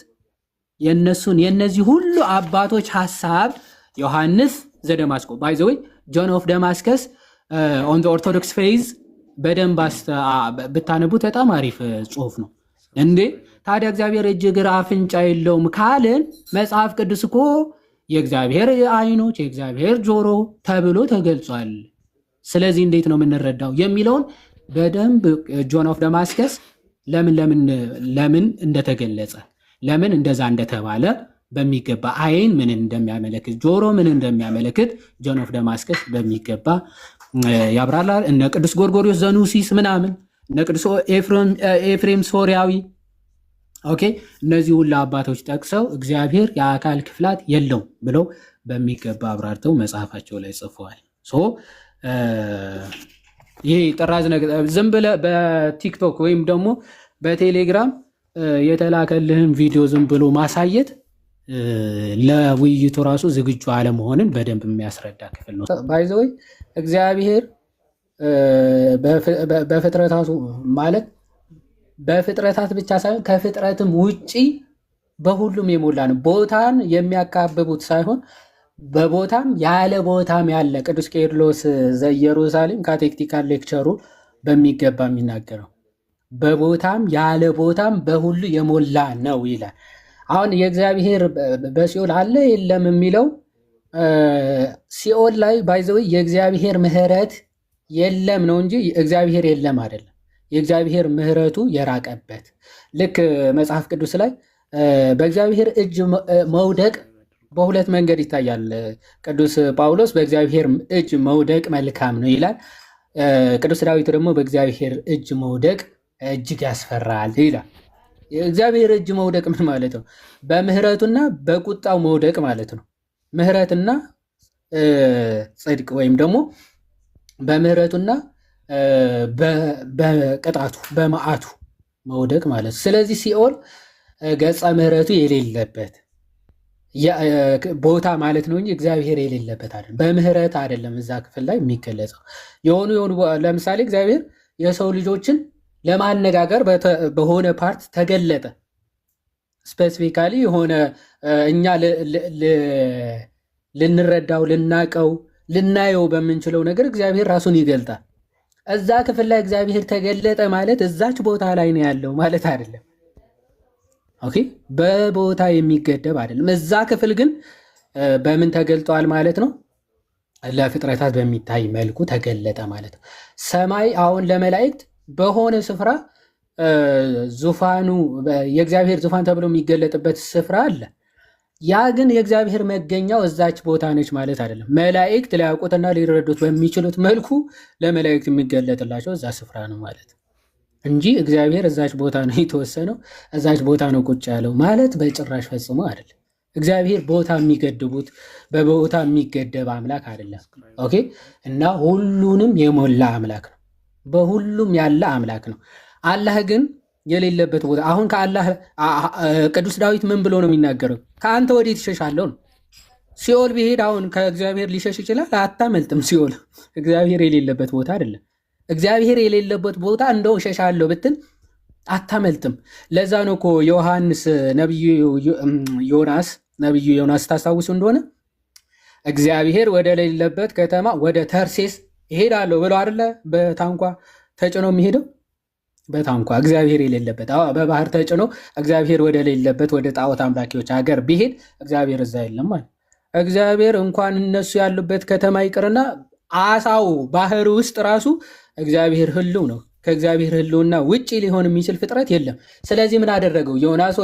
የነዚህ ሁሉ አባቶች ሐሳብ ዮሐንስ ዘደማስቆ ባይ ዘ ወይ ጆን ኦፍ ደማስከስ ኦን ዘ ኦርቶዶክስ ፌዝ በደንብ ብታነቡት በጣም አሪፍ ጽሁፍ ነው። እንዴ ታዲያ እግዚአብሔር እጅ እግር አፍንጫ የለውም ካልን መጽሐፍ ቅዱስ እኮ የእግዚአብሔር አይኖች የእግዚአብሔር ጆሮ ተብሎ ተገልጿል። ስለዚህ እንዴት ነው የምንረዳው የሚለውን በደንብ ጆን ኦፍ ደማስከስ ለምን እንደተገለጸ ለምን እንደዛ እንደተባለ በሚገባ አይን ምን እንደሚያመለክት ጆሮ ምን እንደሚያመለክት ጆን ኦፍ ደማስከስ በሚገባ ያብራራል። እነ ቅዱስ ጎርጎርዮስ ዘኑሲስ ምናምን እነ ቅዱስ ኤፍሬም ሶሪያዊ ኦኬ፣ እነዚህ ሁሉ አባቶች ጠቅሰው እግዚአብሔር የአካል ክፍላት የለውም ብለው በሚገባ አብራርተው መጽሐፋቸው ላይ ጽፈዋል። ይሄ ጥራዝ ነገር ዝም ብለህ በቲክቶክ ወይም ደግሞ በቴሌግራም የተላከልህን ቪዲዮ ዝም ብሎ ማሳየት ለውይይቱ ራሱ ዝግጁ አለመሆንን በደንብ የሚያስረዳ ክፍል ነው። ባይ ዘ ወይ እግዚአብሔር በፍጥረታቱ ማለት በፍጥረታት ብቻ ሳይሆን ከፍጥረትም ውጪ በሁሉም የሞላ ነው። ቦታን የሚያካብቡት ሳይሆን በቦታም ያለ ቦታም ያለ ቅዱስ ቄርሎስ ዘኢየሩሳሌም ካቴክቲካል ሌክቸሩ በሚገባ የሚናገረው በቦታም ያለ ቦታም በሁሉ የሞላ ነው ይላል። አሁን የእግዚአብሔር በሲኦል አለ የለም የሚለው ሲኦል ላይ ባይዘው የእግዚአብሔር ምሕረት የለም ነው እንጂ እግዚአብሔር የለም አይደለም። የእግዚአብሔር ምሕረቱ የራቀበት ልክ መጽሐፍ ቅዱስ ላይ በእግዚአብሔር እጅ መውደቅ በሁለት መንገድ ይታያል። ቅዱስ ጳውሎስ በእግዚአብሔር እጅ መውደቅ መልካም ነው ይላል። ቅዱስ ዳዊት ደግሞ በእግዚአብሔር እጅ መውደቅ እጅግ ያስፈራል ይላል። የእግዚአብሔር እጅ መውደቅ ምን ማለት ነው? በምህረቱና በቁጣው መውደቅ ማለት ነው። ምህረትና ጽድቅ ወይም ደግሞ በምህረቱና በቅጣቱ በመዓቱ መውደቅ ማለት ነው። ስለዚህ ሲኦል ገጸ ምህረቱ የሌለበት ቦታ ማለት ነው እንጂ እግዚአብሔር የሌለበት አይደለም። በምህረት አይደለም እዛ ክፍል ላይ የሚገለጸው። የሆኑ ለምሳሌ እግዚአብሔር የሰው ልጆችን ለማነጋገር በሆነ ፓርት ተገለጠ ስፔሲፊካሊ የሆነ እኛ ልንረዳው ልናቀው ልናየው በምንችለው ነገር እግዚአብሔር ራሱን ይገልጣል። እዛ ክፍል ላይ እግዚአብሔር ተገለጠ ማለት እዛች ቦታ ላይ ነው ያለው ማለት አይደለም። ኦኬ፣ በቦታ የሚገደብ አይደለም። እዛ ክፍል ግን በምን ተገልጧል ማለት ነው? ለፍጥረታት በሚታይ መልኩ ተገለጠ ማለት ነው። ሰማይ አሁን ለመላእክት በሆነ ስፍራ ዙፋኑ የእግዚአብሔር ዙፋን ተብሎ የሚገለጥበት ስፍራ አለ። ያ ግን የእግዚአብሔር መገኛው እዛች ቦታ ነች ማለት አይደለም። መላእክት ሊያውቁትና ሊረዱት በሚችሉት መልኩ ለመላእክት የሚገለጥላቸው እዛ ስፍራ ነው ማለት እንጂ እግዚአብሔር እዛች ቦታ ነው የተወሰነው፣ እዛች ቦታ ነው ቁጭ ያለው ማለት በጭራሽ ፈጽሞ አይደለም። እግዚአብሔር ቦታ የሚገድቡት በቦታ የሚገደብ አምላክ አይደለም። ኦኬ። እና ሁሉንም የሞላ አምላክ ነው፣ በሁሉም ያለ አምላክ ነው። አላህ ግን የሌለበት ቦታ አሁን ከአላህ ቅዱስ ዳዊት ምን ብሎ ነው የሚናገረው? ከአንተ ወዴት ይሸሻለሁ ነው። ሲኦል ቢሄድ አሁን ከእግዚአብሔር ሊሸሽ ይችላል? አታመልጥም። ሲኦል እግዚአብሔር የሌለበት ቦታ አይደለም። እግዚአብሔር የሌለበት ቦታ እንደው እሸሻለሁ ብትል አታመልጥም። ለዛ ነው እኮ ዮሐንስ ነቢዩ ዮናስ ታስታውሱ እንደሆነ እግዚአብሔር ወደ ሌለበት ከተማ ወደ ተርሴስ ይሄዳለሁ ብሎ አይደለ በታንኳ ተጭኖ የሚሄደው በታንኳ እግዚአብሔር የሌለበት በባህር ተጭኖ እግዚአብሔር ወደ ሌለበት ወደ ጣዖት አምላኪዎች ሀገር ቢሄድ እግዚአብሔር እዛ የለም ማለት። እግዚአብሔር እንኳን እነሱ ያሉበት ከተማ ይቅርና አሳው ባህር ውስጥ ራሱ እግዚአብሔር ህልው ነው። ከእግዚአብሔር ህልውና ውጪ ሊሆን የሚችል ፍጥረት የለም። ስለዚህ ምን አደረገው? ዮናስ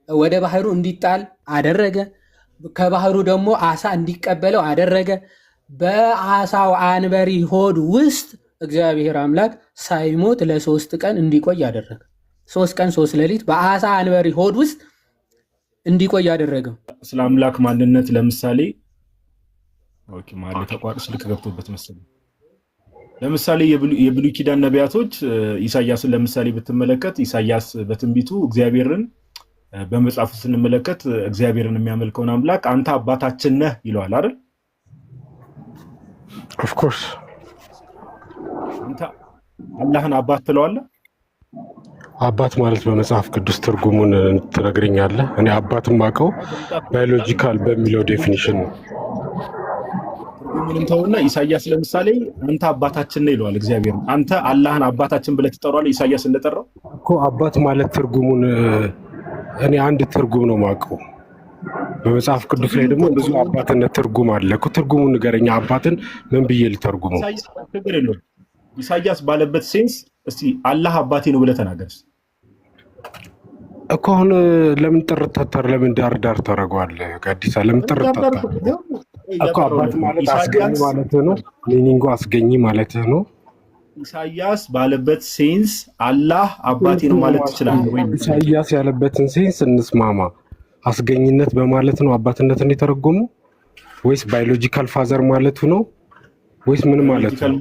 ወደ ባህሩ እንዲጣል አደረገ። ከባህሩ ደግሞ አሳ እንዲቀበለው አደረገ። በአሳው አንበሪ ሆድ ውስጥ እግዚአብሔር አምላክ ሳይሞት ለ3 ቀን እንዲቆይ አደረገ። 3 ቀን 3 ሌሊት በአሳ አንበሪ ሆድ ውስጥ እንዲቆይ አደረገው። ስለ አምላክ ማንነት ለምሳሌ ማለት ተቋርጦ ስልክ ገብቶበት መሰለኝ። ለምሳሌ የብሉይ ኪዳን ነቢያቶች ኢሳያስን ለምሳሌ ብትመለከት ኢሳያስ በትንቢቱ እግዚአብሔርን በመጽሐፉ ስንመለከት እግዚአብሔርን የሚያመልከውን አምላክ አንተ አባታችን ነህ ይለዋል አይደል? ኦፍ ኮርስ አንተ አላህን አባት ትለዋለህ? አባት ማለት በመጽሐፍ ቅዱስ ትርጉሙን ትነግረኛለህ? እኔ አባትም አውቀው ባዮሎጂካል በሚለው ዴፊኒሽን ነው። ትርጉሙንም ተውና ኢሳያስ ለምሳሌ አንተ አባታችን ነህ ይለዋል እግዚአብሔር። አንተ አላህን አባታችን ብለህ ትጠራዋለህ ኢሳያስ እንደጠራው እኮ። አባት ማለት ትርጉሙን እኔ አንድ ትርጉም ነው የማውቀው። በመጽሐፍ ቅዱስ ላይ ደግሞ ብዙ አባትነት ትርጉም አለ እኮ። ትርጉሙን ንገረኛ። አባትን ምን ብዬ ልተርጉመው? ችግር የለውም። ኢሳያስ ባለበት ሴንስ እስቲ አላህ አባቴ ነው ብለህ ተናገር እኮ። አሁን ለምን ጥርታታር ለምን ዳር ታደርገዋለህ? ጋዲሳ ለምን ጥርታታር እኮ? አባት ማለት አስገኝ ማለት ነው። ሚኒንጉ አስገኝ ማለት ነው። ኢሳያስ ባለበት ሴንስ አላህ አባቴ ነው ማለት ትችላለህ ወይ? ኢሳያስ ያለበትን ሴንስ እንስማማ። አስገኝነት በማለት ነው አባትነትን የተረጎሙ ወይስ ባዮሎጂካል ፋዘር ማለቱ ነው ወይስ ምን ማለት ነው?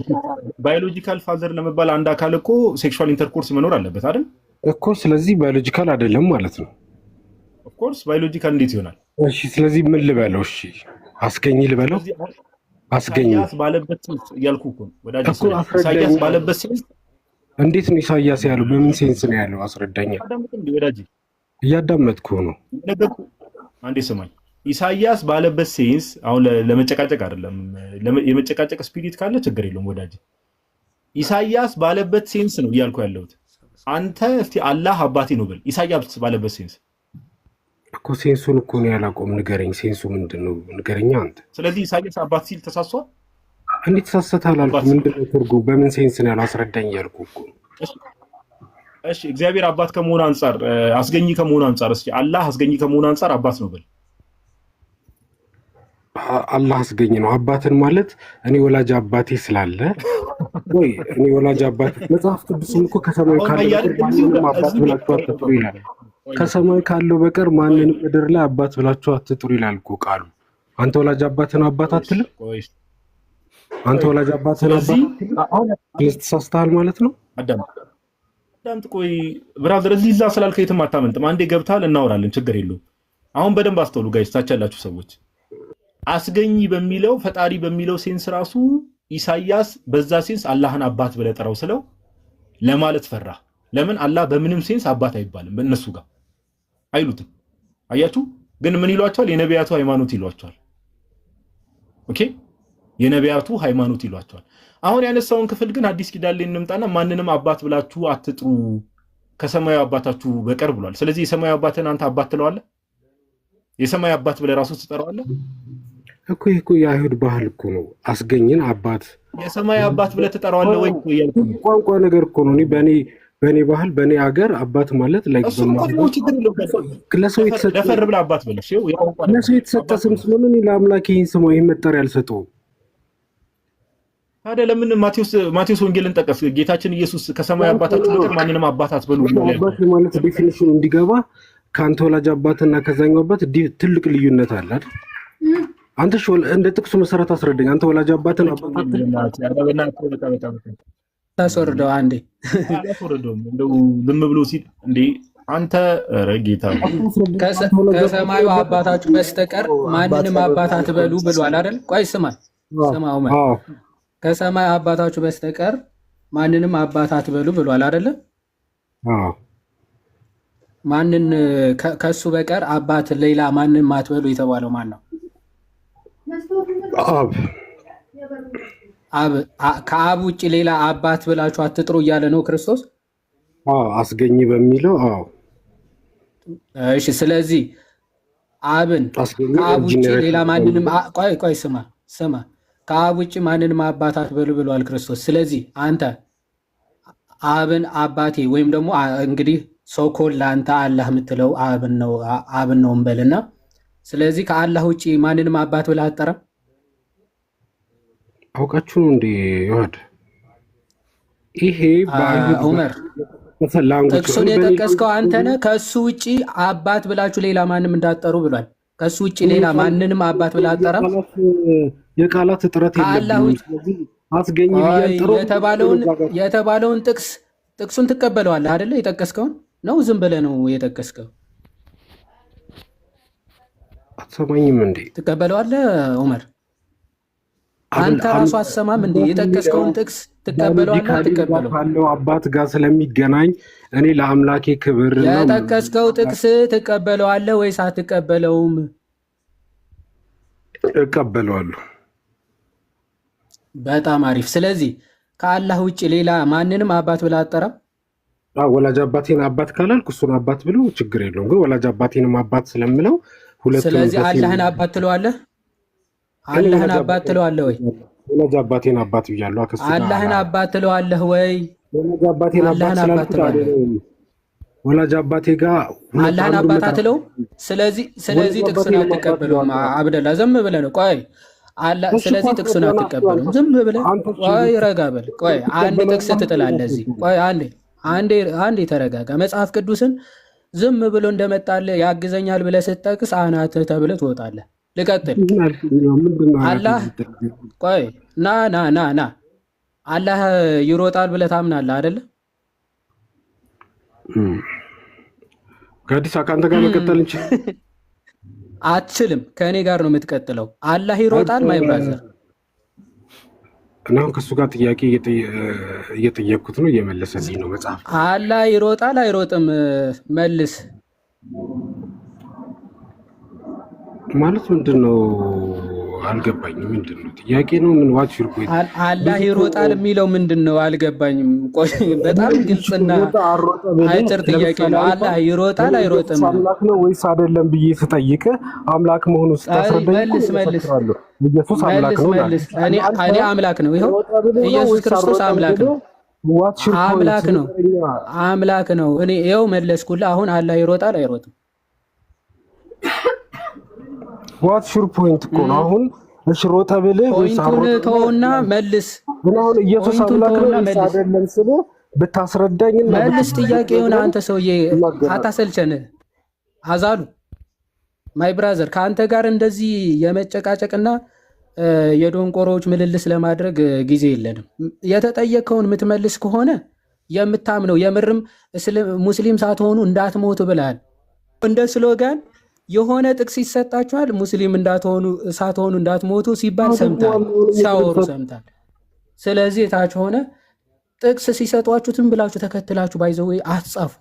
ባዮሎጂካል ፋዘር ለመባል አንድ አካል እኮ ሴክሹዋል ኢንተርኮርስ መኖር አለበት አይደል እኮ። ስለዚህ ባዮሎጂካል አይደለም ማለት ነው። ኦፍ ኮርስ ባዮሎጂካል እንዴት ይሆናል? እሺ ስለዚህ ምን ልበለው? እሺ አስገኝ ልበለው? አስገኝ ኢሳያስ ባለበት ሴንስ እያልኩ እኮ ወዳጅ። ኢሳያስ ባለበት ሴንስ እንዴት ነው ኢሳያስ ያለው? በምን ሴንስ ነው ያለው? አስረዳኛ። ወዳጅ እያዳመጥኩ ነው። አንዴ ስማኝ። ኢሳያስ ባለበት ሴንስ አሁን ለመጨቃጨቅ አይደለም። የመጨቃጨቅ ስፒሪት ካለ ችግር የለውም ወዳጅ። ኢሳያስ ባለበት ሴንስ ነው እያልኩ ያለሁት። አንተ እስቲ አላህ አባቴ ነው ብል። ኢሳያስ ባለበት ሴንስ እኮ ሴንሱን እኮ ነው ያላቆም። ንገረኝ፣ ሴንሱ ምንድን ነው ንገረኛ አንተ። ስለዚህ ኢሳያስ አባት ሲል ተሳስቷል። እንዴት ተሳስተሃል አልኩ። ምንድን ነው ትርጉሙ? በምን ሴንስ ነው ያለው? አስረዳኝ እያልኩ እኮ። እሺ እግዚአብሔር አባት ከመሆኑ አንጻር አስገኝ ከመሆኑ አንጻር እስኪ አላህ አስገኝ ከመሆኑ አንጻር አባት ነው ብል። አላህ አስገኝ ነው። አባትን ማለት እኔ ወላጅ አባቴ ስላለ ወይ እኔ ወላጅ አባቴ መጽሐፍ ቅዱስም እኮ ከሰማይ ካለው ማንንም አባት ብላችሁ አትጥሩ ይላል። ከሰማይ ካለው በቀር ማንንም ምድር ላይ አባት ብላችሁ አትጥሩ ይላል እኮ ቃሉ። አንተ ወላጅ አባትን አባት አትልም? አንተ ወላጅ አባትን አባት ተሳስተሃል ማለት ነው። አዳምጥ ቆይ ብራዘር፣ እዚህ እዛ ስላልከ የትም አታመልጥም። አንዴ ገብተሃል፣ እናወራለን፣ ችግር የለውም። አሁን በደንብ አስተውሉ ጋይስ፣ ታች ያላችሁ ሰዎች። አስገኝ በሚለው ፈጣሪ በሚለው ሴንስ ራሱ ኢሳያስ በዛ ሴንስ አላህን አባት ብለህ ጥራው ስለው ለማለት ፈራ። ለምን አላህ በምንም ሴንስ አባት አይባልም በእነሱ ጋር አይሉትም። አያችሁ ግን ምን ይሏቸዋል? የነቢያቱ ሃይማኖት ይሏቸዋል። ኦኬ የነቢያቱ ሃይማኖት ይሏቸዋል። አሁን ያነሳውን ክፍል ግን አዲስ ኪዳን ላይ እንምጣና ማንንም አባት ብላችሁ አትጥሩ ከሰማያዊ አባታችሁ በቀር ብሏል። ስለዚህ የሰማያዊ አባትን አንተ አባት ትለዋለህ? የሰማያዊ አባት ብለህ ራሱ ትጠራዋለህ እኮ? ይሄ እኮ የአይሁድ ባህል እኮ ነው። አስገኝን አባት የሰማያዊ አባት ብለህ ትጠራዋለህ ወይ? ቋንቋ ነገር እኮ ነው። በእኔ ባህል በእኔ ሀገር አባት ማለት ላይ ለሰው የተሰጠ ስም ስለሆነ እኔ ለአምላክ ይህን ስም ይህን መጠሪያ አልሰጠውም። ታዲያ ለምን ማቴዎስ ወንጌልን ጠቀስ? ጌታችን ኢየሱስ ከሰማያዊ አባታችሁ በቀር ማንንም አባት አትበሉ አባት ማለት ዴፊኒሽኑ እንዲገባ ከአንተ ወላጅ አባትና ከዛኛው አባት ትልቅ ልዩነት አለ አይደል? አንተ እንደ ጥቅሱ መሰረት አስረዳኝ። አንተ ወላጅ አባትን ታስወርደው አንዴ እንደው ዝም ብሎ ሲል እንዴ አንተ ጌታ ከሰማዩ አባታችሁ በስተቀር ማንንም አባት አትበሉ ብሏል አይደል? ቆይ ስማው ከሰማይ አባታችሁ በስተቀር ማንንም አባት አትበሉ ብሏል አይደለ? ማንን ከሱ በቀር አባት ሌላ ማንንም አትበሉ የተባለው ማን ነው? ከአብ ውጭ ሌላ አባት ብላችሁ አትጥሩ እያለ ነው ክርስቶስ። አስገኝ በሚለው እሺ። ስለዚህ አብን ከአብ ውጭ ሌላ ማንንም ቆይ ስማ ከአብ ውጭ ማንንም አባት አትበሉ ብሏል ክርስቶስ። ስለዚህ አንተ አብን አባቴ ወይም ደግሞ እንግዲህ ሶኮል ለአንተ አላህ የምትለው አብን ነው እንበልና፣ ስለዚህ ከአላህ ውጭ ማንንም አባት ብለህ አትጠራም። አውቃችሁ ነው እንዴ ይወድ ይሄ ዑመር ጥቅሱን የጠቀስከው አንተ ነህ። ከሱ ውጭ አባት ብላችሁ ሌላ ማንም እንዳትጠሩ ብሏል። ከሱ ውጭ ሌላ ማንንም አባት ብለህ አትጠራም። የቃላት እጥረት የለብኝም። ስለዚህ አስገኝ የተባለውን ጥቅሱን ትቀበለዋለህ አይደለ? የጠቀስከውን ነው ዝም ብለህ ነው የጠቀስከው? አትሰማኝም እንዴ? ትቀበለዋለህ ዑመር? አንተ ራሱ አትሰማም እንዴ? የጠቀስከውን ጥቅስ ትቀበለዋለህ አትቀበለውም? ካለው አባት ጋር ስለሚገናኝ እኔ ለአምላኬ ክብር የጠቀስከው ጥቅስ ትቀበለዋለህ ወይስ አትቀበለውም? እቀበለዋለሁ። በጣም አሪፍ። ስለዚህ ከአላህ ውጭ ሌላ ማንንም አባት ብለህ አትጠራም? ወላጅ አባቴን አባት ካላልኩ እሱን አባት ብለው ችግር የለውም። ግን ወላጅ አባቴንም አባት ስለምለው ስለዚህ አላህን አባት ትለዋለህ? አላህን አባት ትለዋለህ ወይ? ወላጅ አባቴን አባት ብያለሁ። አላህን አባት ትለዋለህ ወይ? ወላጅ አባቴን አባት ስላልኩ ወላጅ አባቴ ጋር አላህን አባት አትለው። ስለዚህ ጥቅሱን አትቀበለውም። አብደላ ዝም ብለህ ነው። ቆይ ስለዚህ ጥቅሱን አትቀበለውም። ዝም ብለህ ቆይ፣ ረጋ በል። ቆይ አንድ ጥቅስ ትጥላለህ እዚህ። ቆይ አንዴ ተረጋጋ። መጽሐፍ ቅዱስን ዝም ብሎ እንደመጣልህ ያግዘኛል ብለህ ስትጠቅስ አናትህ ተብለህ ትወጣለህ። ልቀጥል። አላህ ቆይ ና አላህ ይሮጣል ብለህ ታምናለህ አይደለ? ከአዲስ ከአንተ ጋር መቀጠል እንችላለን? አትችልም። ከእኔ ጋር ነው የምትቀጥለው። አላህ ይሮጣል ማይ ብራዘር። እና አሁን ከእሱ ጋር ጥያቄ እየጠየቅኩት ነው፣ እየመለሰልኝ ነው መጽሐፍ። አላህ ይሮጣል አይሮጥም? መልስ። ማለት ምንድን ነው አልገባኝም። ምንድን ነው ጥያቄ ነው? ምን ዋት ሹር ቆይ አላህ ይሮጣል የሚለው ምንድን ነው አልገባኝም። ቆይ በጣም ግልጽና አጭር ጥያቄ ነው። አላህ ይሮጣል አይሮጥም? አምላክ ነው ወይስ አይደለም ብዬ ስጠይቅ አምላክ መሆኑን ስታስረዳኝ መልስ ኢየሱስ አምላክ ነው። እኔ አምላክ ነው። ይኸው ኢየሱስ ክርስቶስ አምላክ ነው። አምላክ ነው። እኔ ይኸው መለስኩልህ። አሁን አላህ ይሮጣል አይሮጥም? ዋት ሹር ፖይንት እኮ ነው። አሁን እሺ ሮጠ ብልህ ወይስ ፖይንቱን ተውና መልስ። አሁን ኢየሱስ አምላክ ነው ወይስ አይደለም ስልህ ብታስረዳኝ መልስ። ጥያቄውን አንተ ሰውዬ አታሰልቸን። አዛሉ ማይ ብራዘር ከአንተ ጋር እንደዚህ የመጨቃጨቅና የዶንቆሮዎች ምልልስ ለማድረግ ጊዜ የለንም። የተጠየቀውን የምትመልስ ከሆነ የምታምነው የምርም ሙስሊም ሳትሆኑ እንዳትሞቱ ብለሃል። እንደ ስሎጋን የሆነ ጥቅስ ይሰጣችኋል። ሙስሊም ሳትሆኑ እንዳትሞቱ ሲባል ሰምታል፣ ሲያወሩ ሰምታል። ስለዚህ ታች ሆነ ጥቅስ ሲሰጧችሁ ዝም ብላችሁ ተከትላችሁ ባይዘው አትጻፉ።